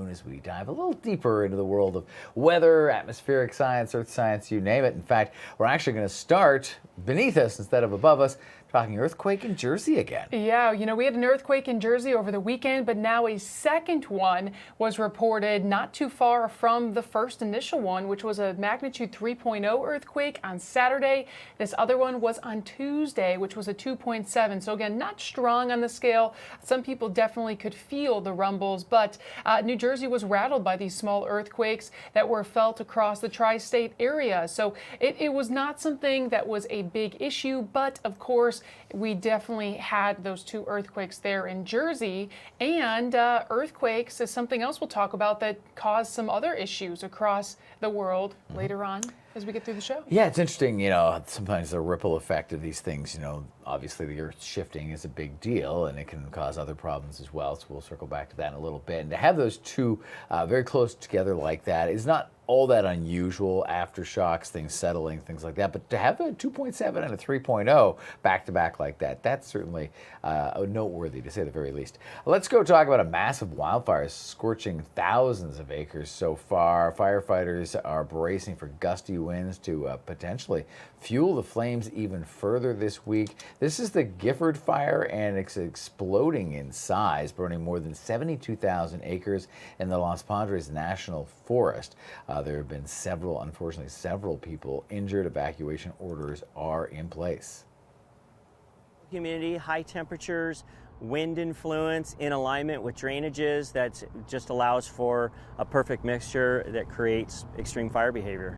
soon as we dive a little deeper into the world of weather, atmospheric science, earth science, you name it. In fact, we're actually going to start beneath us instead of above us, talking earthquake in Jersey again. Yeah, we had an earthquake in Jersey over the weekend, but now a second one was reported not too far from the first initial one, which was a magnitude 3.0 earthquake on Saturday. This other one was on Tuesday, which was a 2.7. So again, not strong on the scale. Some people definitely could feel the rumbles, but New Jersey was rattled by these small earthquakes that were felt across the tri-state area. So it was not something that was a big issue, but of course, we definitely had those two earthquakes there in Jersey, and earthquakes is something else we'll talk about that caused some other issues across the world later on as we get through the show. Yeah, it's interesting, sometimes the ripple effect of these things, obviously the earth shifting is a big deal and it can cause other problems as well. So we'll circle back to that in a little bit. And to have those two very close together like that is not all that unusual. Aftershocks, things settling, things like that. But to have a 2.7 and a 3.0 back to back like that, that's certainly noteworthy to say the very least. Let's go talk about a massive wildfire scorching thousands of acres so far. Firefighters are bracing for gusty winds to potentially fuel the flames even further this week. This is the Gifford fire, and it's exploding in size, burning more than 72,000 acres in the Los Padres National Forest. There have been unfortunately several people injured. Evacuation orders are in place. Humidity, high temperatures, wind influence in alignment with drainages, that just allows for a perfect mixture that creates extreme fire behavior.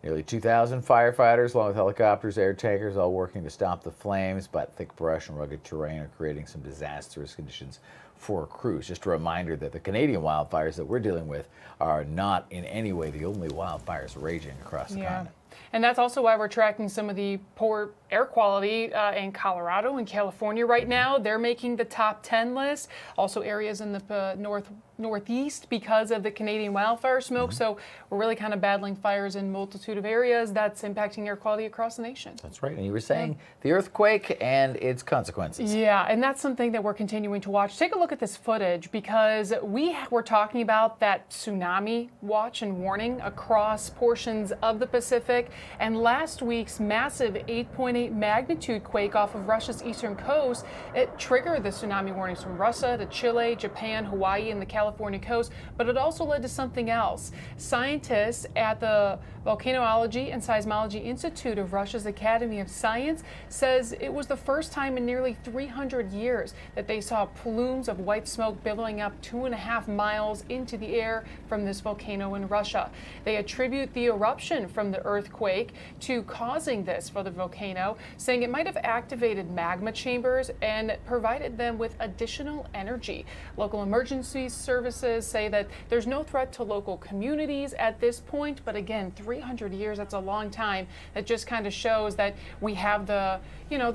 Nearly 2,000 firefighters, along with helicopters, air tankers, all working to stop the flames, but thick brush and rugged terrain are creating some disastrous conditions for crews. Just a reminder that the Canadian wildfires that we're dealing with are not in any way the only wildfires raging across the continent. And that's also why we're tracking some of the poor air quality in Colorado and California right now. They're making the top 10 list. Also areas in the northeast because of the Canadian wildfire smoke. So we're really kind of battling fires in a multitude of areas that's impacting air quality across the nation. That's right. And you were saying the earthquake and its consequences. Yeah, and that's something that we're continuing to watch. Take a look at this footage, because we were talking about that tsunami watch and warning across portions of the Pacific. And last week's massive 8.8 magnitude quake off of Russia's eastern coast, it triggered the tsunami warnings from Russia to Chile, Japan, Hawaii, and the California coast. But it also led to something else. Scientists at the Volcanology and Seismology Institute of Russia's Academy of Science says it was the first time in nearly 300 years that they saw plumes of white smoke billowing up 2.5 miles into the air from this volcano in Russia. They attribute the eruption from the earthquake to causing this for the volcano, saying it might have activated magma chambers and provided them with additional energy. Local emergency services say that there's no threat to local communities at this point, but again, 300 years, that's a long time. That just kind of shows that we have the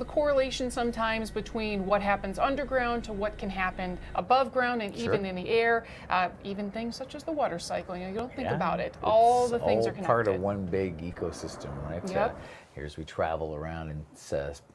correlation sometimes between what happens underground to what can happen above ground and even in the air, even things such as the water cycle. You don't think about it. All the things are connected. Part of one big ecosystem, right? Yep. Here as we travel around in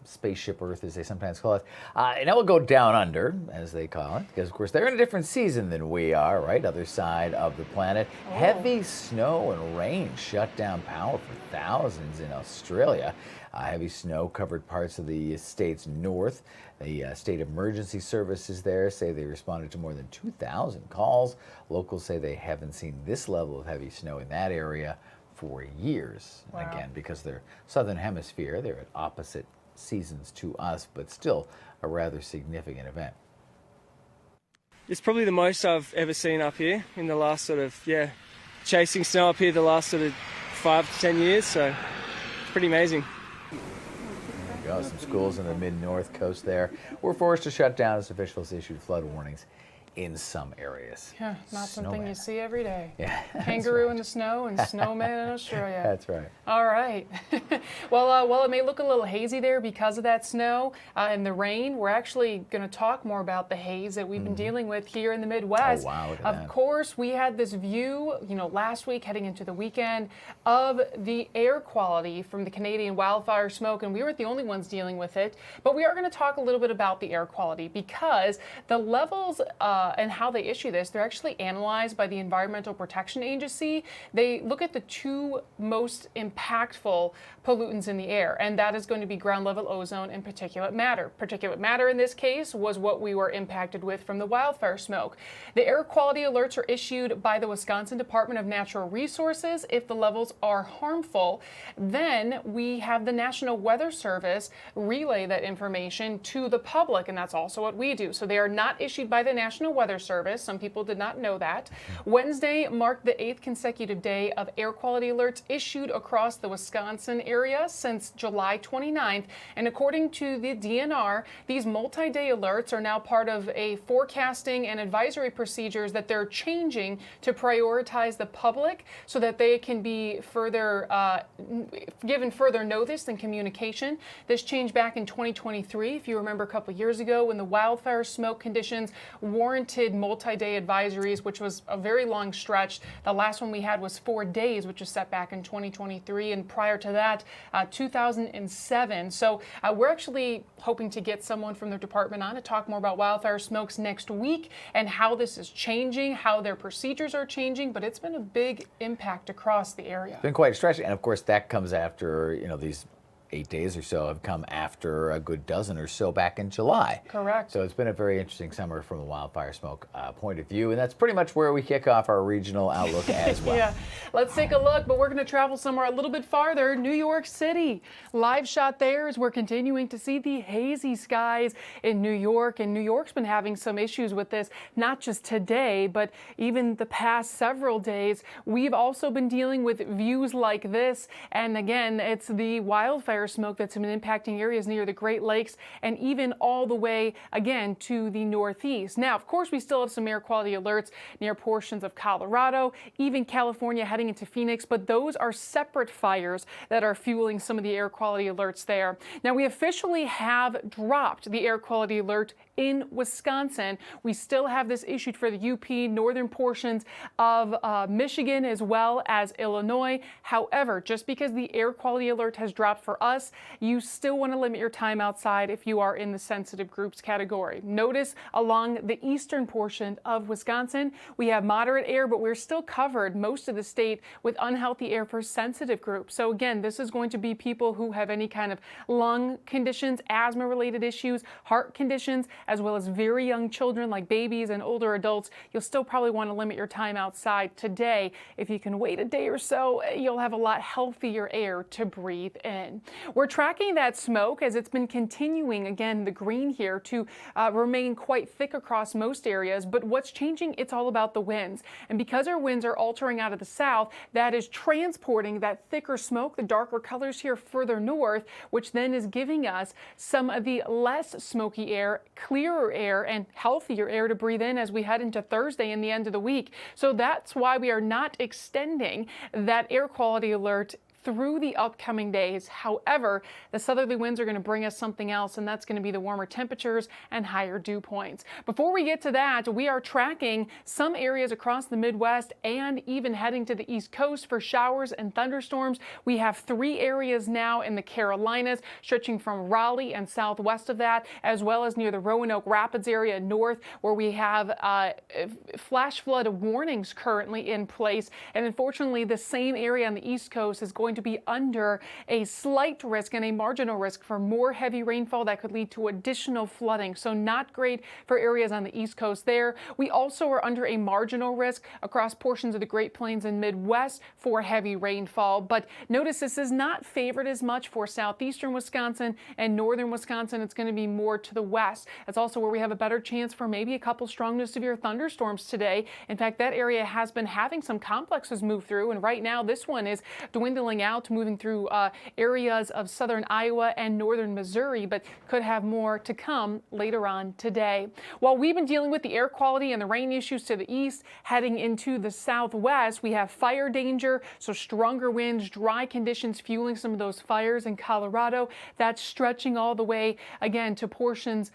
spaceship Earth, as they sometimes call it. And now we'll go down under, as they call it, because of course they're in a different season than we are, right? Other side of the planet. Heavy snow and rain shut down power for thousands in Australia. Heavy snow covered parts of the state's north. The state emergency services there say they responded to more than 2,000 calls. Locals say they haven't seen this level of heavy snow in that area for years. Wow. And again, because they're southern hemisphere, they're at opposite seasons to us, but still a rather significant event. It's probably the most I've ever seen up here in the last chasing snow up here the last 5 to 10 years, so it's pretty amazing. There you go. Some schools in the mid-north coast there were forced to shut down as officials issued flood warnings in some areas. Yeah, not something you see every day. Yeah, kangaroo in the snow and snowman in Australia. That's right. All right. Well, it may look a little hazy there because of that snow and the rain. We're actually going to talk more about the haze that we've been dealing with here in the Midwest. Oh, wow, look at of that. course, we had this view, last week heading into the weekend of the air quality from the Canadian wildfire smoke, and we weren't the only ones dealing with it. But we are going to talk a little bit about the air quality because the levels and how they issue this, they're actually analyzed by the Environmental Protection Agency. They look at the two most impactful pollutants in the air, and that is going to be ground level ozone and particulate matter. Particulate matter in this case was what we were impacted with from the wildfire smoke. The air quality alerts are issued by the Wisconsin Department of Natural Resources. If the levels are harmful, then we have the National Weather Service relay that information to the public, and that's also what we do. So they are not issued by the National Weather Service. Some people did not know that. Wednesday marked the 8th consecutive day of air quality alerts issued across the Wisconsin area since July 29th. And according to the DNR, these multi-day alerts are now part of a forecasting and advisory procedures that they're changing to prioritize the public so that they can be further given further notice and communication. This changed back in 2023, if you remember a couple years ago, when the wildfire smoke conditions warranted multi-day advisories, which was a very long stretch. The last one we had was 4 days, which was set back in 2023, and prior to that, 2007. So we're actually hoping to get someone from their department on to talk more about wildfire smokes next week and how this is changing, how their procedures are changing, but it's been a big impact across the area. It's been quite a stretch, and of course that comes after, these 8 days or so have come after a good dozen or so back in July. Correct. So it's been a very interesting summer from a wildfire smoke point of view, and that's pretty much where we kick off our regional outlook as well. Yeah, let's take a look, but we're going to travel somewhere a little bit farther, New York City. Live shot there as we're continuing to see the hazy skies in New York, and New York's been having some issues with this, not just today, but even the past several days. We've also been dealing with views like this, and again, it's the wildfire smoke that's been impacting areas near the Great Lakes and even all the way again to the Northeast. Now, of course, we still have some air quality alerts near portions of Colorado, even California heading into Phoenix, but those are separate fires that are fueling some of the air quality alerts there. Now, we officially have dropped the air quality alert in Wisconsin. We still have this issued for the UP, northern portions of Michigan, as well as Illinois. However, just because the air quality alert has dropped for us, you still want to limit your time outside if you are in the sensitive groups category. Notice along the eastern portion of Wisconsin, we have moderate air, but we're still covered most of the state with unhealthy air for sensitive groups. So again, this is going to be people who have any kind of lung conditions, asthma-related issues, heart conditions, as well as very young children like babies and older adults. You'll still probably want to limit your time outside today. If you can wait a day or so, you'll have a lot healthier air to breathe in. We're tracking that smoke as it's been continuing, again, the green here, to remain quite thick across most areas. But what's changing, it's all about the winds. And because our winds are altering out of the south, that is transporting that thicker smoke, the darker colors here, further north, which then is giving us some of the less smoky air, clearer air, and healthier air to breathe in as we head into Thursday and the end of the week. So that's why we are not extending that air quality alert through the upcoming days. However, the southerly winds are going to bring us something else, and that's going to be the warmer temperatures and higher dew points. Before we get to that, we are tracking some areas across the Midwest and even heading to the East Coast for showers and thunderstorms. We have 3 areas now in the Carolinas, stretching from Raleigh and southwest of that, as well as near the Roanoke Rapids area north, where we have flash flood warnings currently in place. And unfortunately, the same area on the East Coast is going to be under a slight risk and a marginal risk for more heavy rainfall that could lead to additional flooding. So not great for areas on the East Coast there. We also are under a marginal risk across portions of the Great Plains and Midwest for heavy rainfall. But notice this is not favored as much for southeastern Wisconsin and northern Wisconsin. It's going to be more to the west. That's also where we have a better chance for maybe a couple strong to severe thunderstorms today. In fact, that area has been having some complexes move through, and right now this one is dwindling out, moving through areas of southern Iowa and northern Missouri, but could have more to come later on today. While we've been dealing with the air quality and the rain issues to the east, heading into the southwest, we have fire danger, so stronger winds, dry conditions fueling some of those fires in Colorado. That's stretching all the way, again, to portions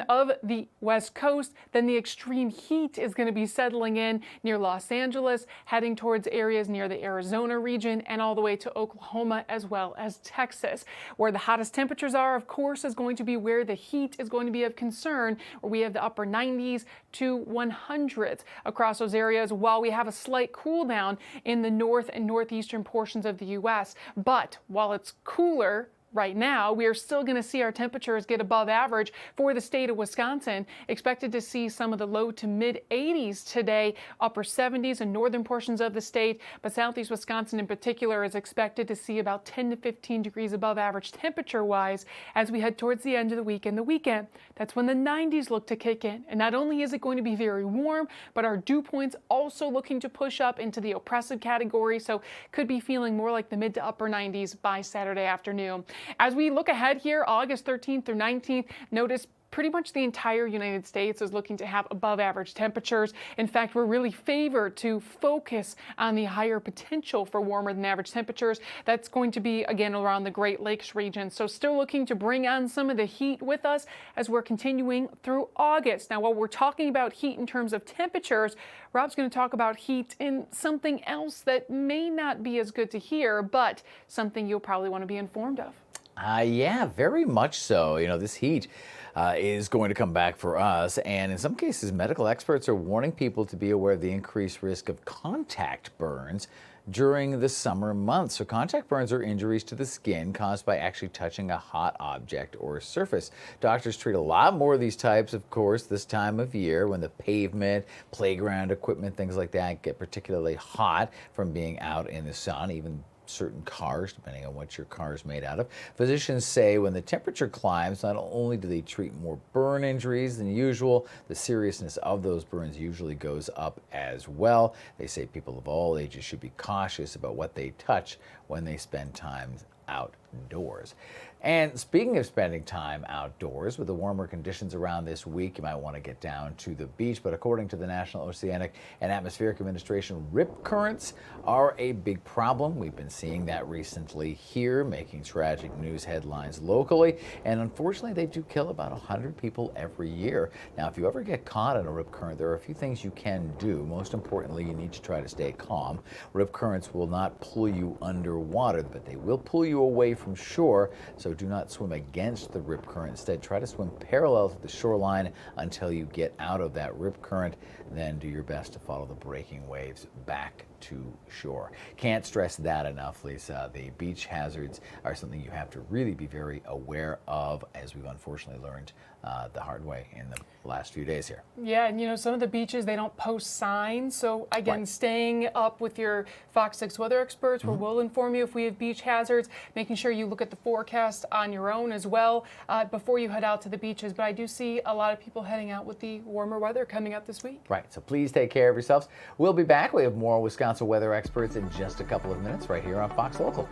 of the West Coast. Then the extreme heat is going to be settling in near Los Angeles, heading towards areas near the Arizona region and all the way to Oklahoma as well as Texas. Where the hottest temperatures are, of course, is going to be where the heat is going to be of concern, where we have the upper 90s to 100s across those areas, while we have a slight cool down in the north and northeastern portions of the U.S. But while it's cooler right now, we are still going to see our temperatures get above average for the state of Wisconsin. Expected to see some of the low to mid 80s today, upper 70s in northern portions of the state, but southeast Wisconsin in particular is expected to see about 10 to 15 degrees above average temperature wise as we head towards the end of the week and the weekend. That's when the 90s look to kick in. And not only is it going to be very warm, but our dew points also looking to push up into the oppressive category, so could be feeling more like the mid to upper 90s by Saturday afternoon. As we look ahead here, August 13th through 19th, notice pretty much the entire United States is looking to have above average temperatures. In fact, we're really favored to focus on the higher potential for warmer than average temperatures. That's going to be, again, around the Great Lakes region. So still looking to bring on some of the heat with us as we're continuing through August. Now, while we're talking about heat in terms of temperatures, Rob's going to talk about heat in something else that may not be as good to hear, but something you'll probably want to be informed of. Yeah, very much so. You know, this heat is going to come back for us, and in some cases, medical experts are warning people to be aware of the increased risk of contact burns during the summer months. So contact burns are injuries to the skin caused by actually touching a hot object or surface. Doctors treat a lot more of these types, of course, this time of year when the pavement, playground equipment, things like that get particularly hot from being out in the sun, even certain cars, depending on what your car is made out of. Physicians say when the temperature climbs, not only do they treat more burn injuries than usual, the seriousness of those burns usually goes up as well. They say people of all ages should be cautious about what they touch when they spend time outdoors. And speaking of spending time outdoors, with the warmer conditions around this week, you might want to get down to the beach. But according to the National Oceanic and Atmospheric Administration, rip currents are a big problem. We've been seeing that recently here, making tragic news headlines locally. And unfortunately, they do kill about 100 people every year. Now, if you ever get caught in a rip current, there are a few things you can do. Most importantly, you need to try to stay calm. Rip currents will not pull you underwater, but they will pull you away from shore. So do not swim against the rip current. Instead, try to swim parallel to the shoreline until you get out of that rip current. Then do your best to follow the breaking waves back to shore. Can't stress that enough, Lisa. The beach hazards are something you have to really be very aware of, as we've unfortunately learned the hard way in the last few days here. Yeah, and you know, some of the beaches, they don't post signs. So again, staying up with your Fox 6 weather experts, where we'll inform you if we have beach hazards, making sure you look at the forecast on your own as well before you head out to the beaches. But I do see a lot of people heading out with the warmer weather coming up this week. Right, so please take care of yourselves. We'll be back. We have more Wisconsin weather experts in just a couple of minutes right here on Fox Local.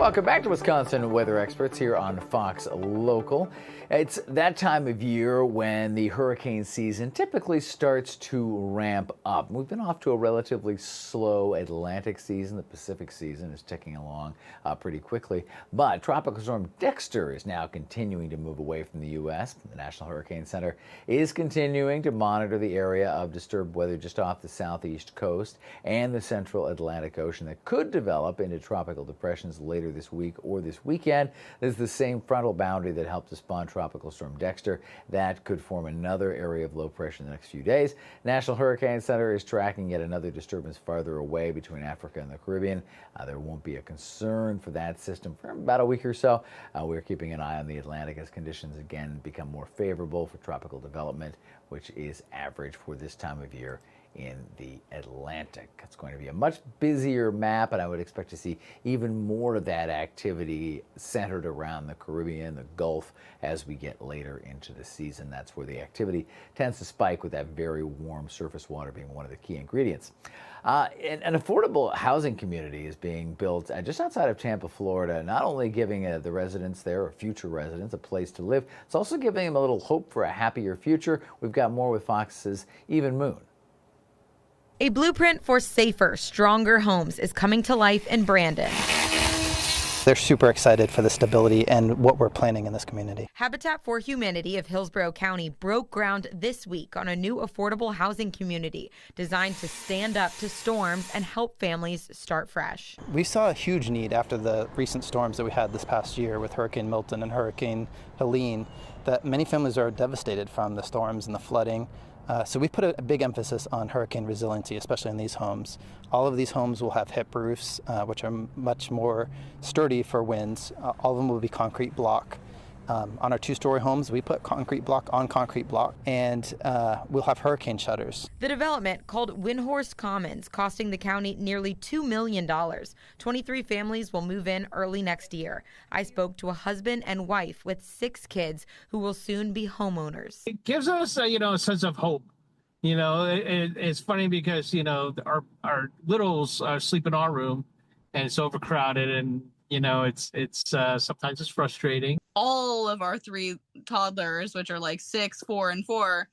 Welcome back to Wisconsin Weather Experts here on Fox Local. It's that time of year when the hurricane season typically starts to ramp up. We've been off to a relatively slow Atlantic season. The Pacific season is ticking along pretty quickly. But Tropical Storm Dexter is now continuing to move away from the U.S. The National Hurricane Center is continuing to monitor the area of disturbed weather just off the southeast coast and the central Atlantic Ocean that could develop into tropical depressions later this week or this weekend. This is the same frontal boundary that helped to spawn Tropical Storm Dexter. That could form another area of low pressure in the next few days. National Hurricane Center is tracking yet another disturbance farther away between Africa and the Caribbean. There won't be a concern for that system for about a week or so. We're keeping an eye on the Atlantic as conditions again become more favorable for tropical development, which is average for this time of year in the Atlantic. It's going to be a much busier map, and I would expect to see even more of that activity centered around the Caribbean, the Gulf, as we get later into the season. That's where the activity tends to spike, with that very warm surface water being one of the key ingredients. An affordable housing community is being built just outside of Tampa, Florida, not only giving the residents there, or future residents, a place to live, it's also giving them a little hope for a happier future. We've got more with Fox's Even Moon. A blueprint for safer, stronger homes is coming to life in Brandon. They're super excited for the stability and what we're planning in this community. Habitat for Humanity of Hillsborough County broke ground this week on a new affordable housing community designed to stand up to storms and help families start fresh. We saw a huge need after the recent storms that we had this past year with Hurricane Milton and Hurricane Helene, that many families are devastated from the storms and the flooding. So we put a big emphasis on hurricane resiliency, especially in these homes. All of these homes will have hip roofs, which are much more sturdy for winds. All of them will be concrete block. On our two-story homes, we put concrete block on concrete block, and we'll have hurricane shutters. The development, called Windhorse Commons, costing the county nearly $2 million. 23 families will move in early next year. I spoke to a husband and wife with 6 kids who will soon be homeowners. It gives us a sense of hope. It's funny because, our littles sleep in our room, and it's overcrowded, and it's sometimes it's frustrating. All of our 3 toddlers, which are like 6, 4, and 4,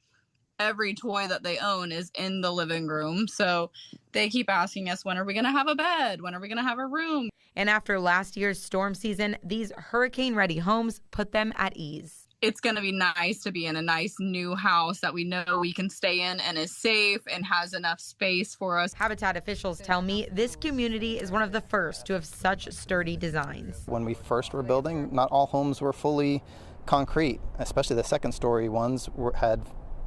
every toy that they own is in the living room. So they keep asking us, when are we going to have a bed? When are we going to have a room? And after last year's storm season, these hurricane-ready homes put them at ease. It's going to be nice to be in a nice new house that we know we can stay in and is safe and has enough space for us. Habitat officials tell me this community is one of the first to have such sturdy designs. When we first were building, not all homes were fully concrete, especially the second-story ones had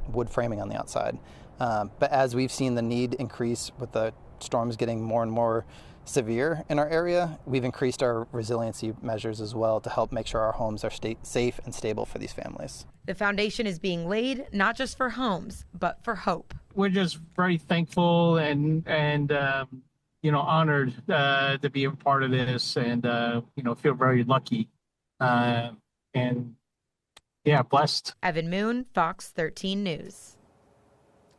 wood framing on the outside. But as we've seen the need increase with the storms getting more and more severe in our area, we've increased our resiliency measures as well to help make sure our homes are safe and stable for these families. The foundation is being laid not just for homes, but for hope. We're just very thankful and honored to be a part of this, and feel very lucky and blessed. Evan Moon, Fox 13 News.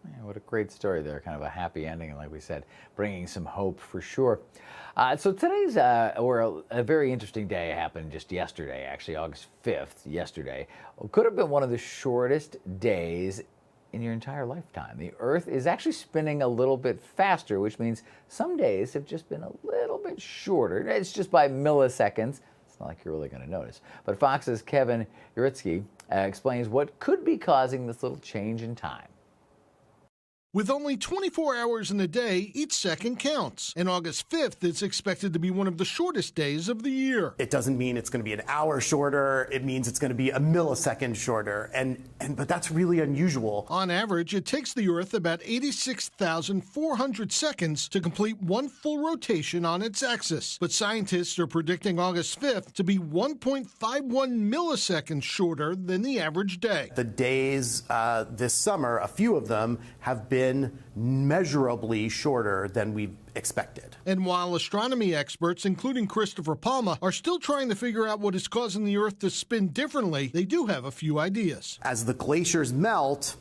Yeah, what a great story there. Kind of a happy ending, and like we said, bringing some hope for sure. So today's a very interesting day. Happened just yesterday, actually, August 5th, yesterday. Could have been one of the shortest days in your entire lifetime. The Earth is actually spinning a little bit faster, which means some days have just been a little bit shorter. It's just by milliseconds. It's not like you're really going to notice. But Fox's Kevin Uritsky explains what could be causing this little change in time. With only 24 hours in a day, each second counts. And August 5th is expected to be one of the shortest days of the year. It doesn't mean it's going to be an hour shorter. It means it's going to be a millisecond shorter. But that's really unusual. On average, it takes the Earth about 86,400 seconds to complete one full rotation on its axis. But scientists are predicting August 5th to be 1.51 milliseconds shorter than the average day. The days this summer, a few of them, have been measurably shorter than we expected. And while astronomy experts, including Christopher Palma, are still trying to figure out what is causing the Earth to spin differently, they do have a few ideas. As the glaciers melt,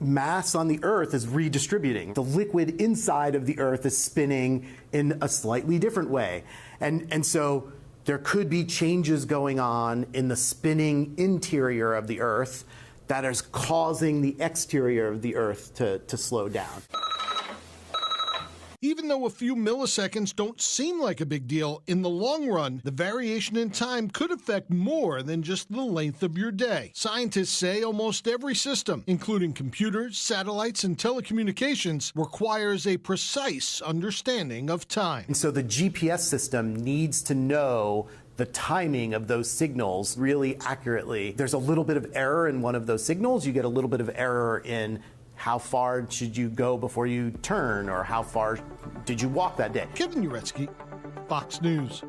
mass on the Earth is redistributing. The liquid inside of the Earth is spinning in a slightly different way. And so there could be changes going on in the spinning interior of the Earth that is causing the exterior of the Earth to slow down. Even though a few milliseconds don't seem like a big deal, in the long run, the variation in time could affect more than just the length of your day. Scientists say almost every system, including computers, satellites, and telecommunications, requires a precise understanding of time. And so the GPS system needs to know the timing of those signals really accurately. There's a little bit of error in one of those signals. You get a little bit of error in how far should you go before you turn, or how far did you walk that day? Kevin Uretsky, Fox News.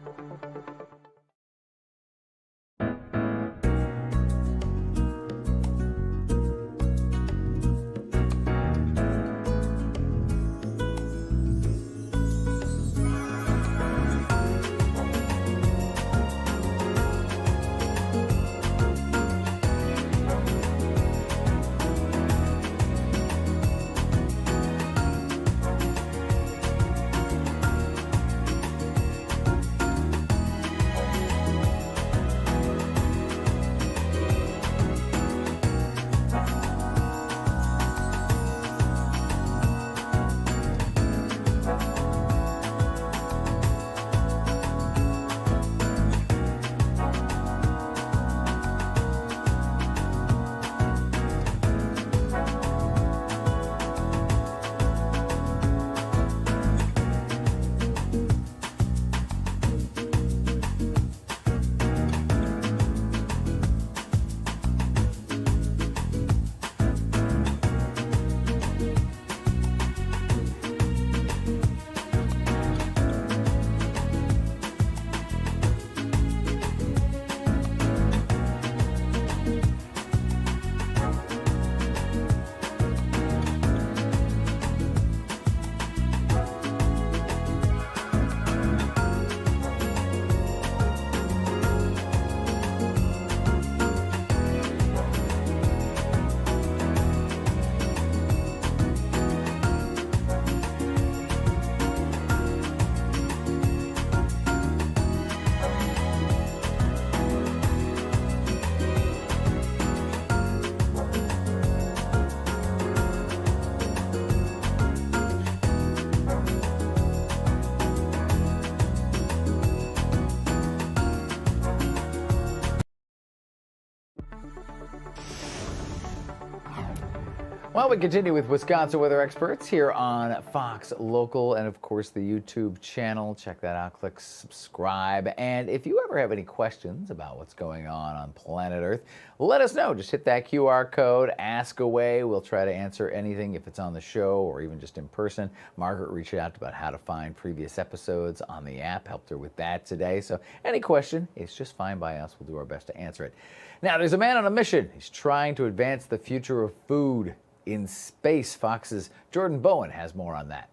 Well, we continue with Wisconsin weather experts here on Fox Local and, of course, the YouTube channel. Check that out. Click subscribe. And if you ever have any questions about what's going on planet Earth, let us know. Just hit that QR code, ask away. We'll try to answer anything if it's on the show or even just in person. Margaret reached out about how to find previous episodes on the app. Helped her with that today. So any question, it's just fine by us. We'll do our best to answer it. Now, there's a man on a mission. He's trying to advance the future of food in space. Fox's Jordan Bowen has more on that.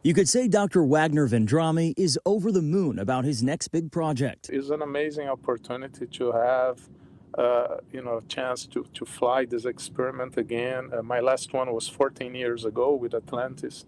You could say Dr. Wagner Vendrami is over the moon about his next big project. It's an amazing opportunity to have a chance to fly this experiment again. My last one was 14 years ago with Atlantis.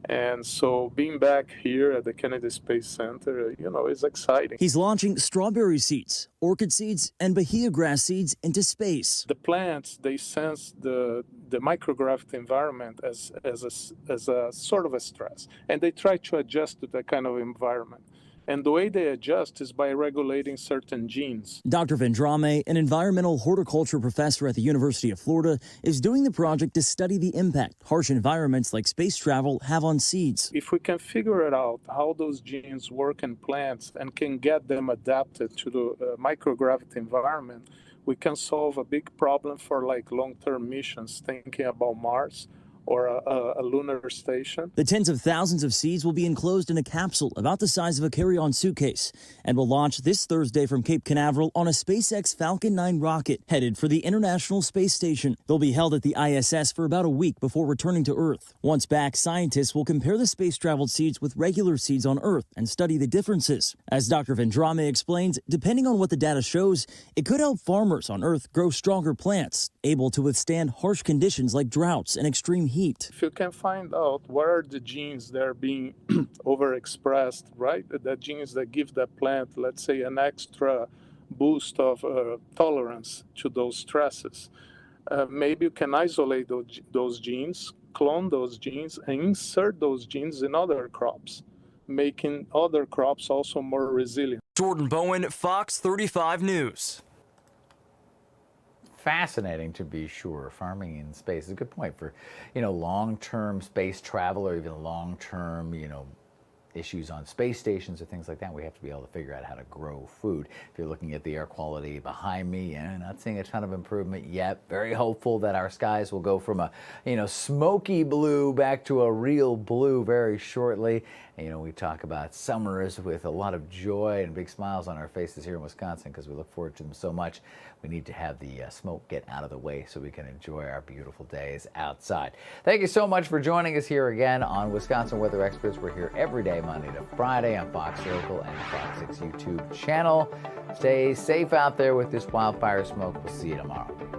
And so being back here at the Kennedy Space Center, is exciting. He's launching strawberry seeds, orchid seeds, and bahia grass seeds into space. The plants, they sense the microgravity environment as a sort of a stress, and they try to adjust to that kind of environment. And the way they adjust is by regulating certain genes. Dr. Vendrame, an environmental horticulture professor at the University of Florida, is doing the project to study the impact harsh environments like space travel have on seeds. If we can figure it out how those genes work in plants and can get them adapted to the microgravity environment, we can solve a big problem for like long-term missions, thinking about Mars or a lunar station. The tens of thousands of seeds will be enclosed in a capsule about the size of a carry-on suitcase and will launch this Thursday from Cape Canaveral on a SpaceX Falcon 9 rocket headed for the International Space Station. They'll be held at the ISS for about a week before returning to Earth. Once back, scientists will compare the space-traveled seeds with regular seeds on Earth and study the differences. As Dr. Vendrame explains, depending on what the data shows, it could help farmers on Earth grow stronger plants, able to withstand harsh conditions like droughts and extreme heat. If you can find out what are the genes that are being overexpressed, right? The genes that give the plant, let's say, an extra boost of tolerance to those stresses. Maybe you can isolate those genes, clone those genes, and insert those genes in other crops, making other crops also more resilient. Jordan Bowen, Fox 35 News. Fascinating, to be sure. Farming in space is a good point for, long-term space travel, or even long-term, issues on space stations or things like that. We have to be able to figure out how to grow food. If you're looking at the air quality behind me, not seeing a ton of improvement yet. Very hopeful that our skies will go from a, smoky blue back to a real blue very shortly. And, we talk about summers with a lot of joy and big smiles on our faces here in Wisconsin because we look forward to them so much. We need to have the smoke get out of the way so we can enjoy our beautiful days outside. Thank you so much for joining us here again on Wisconsin Weather Experts. We're here every day, Monday to Friday, on Fox Local and Fox 6 YouTube channel. Stay safe out there with this wildfire smoke. We'll see you tomorrow.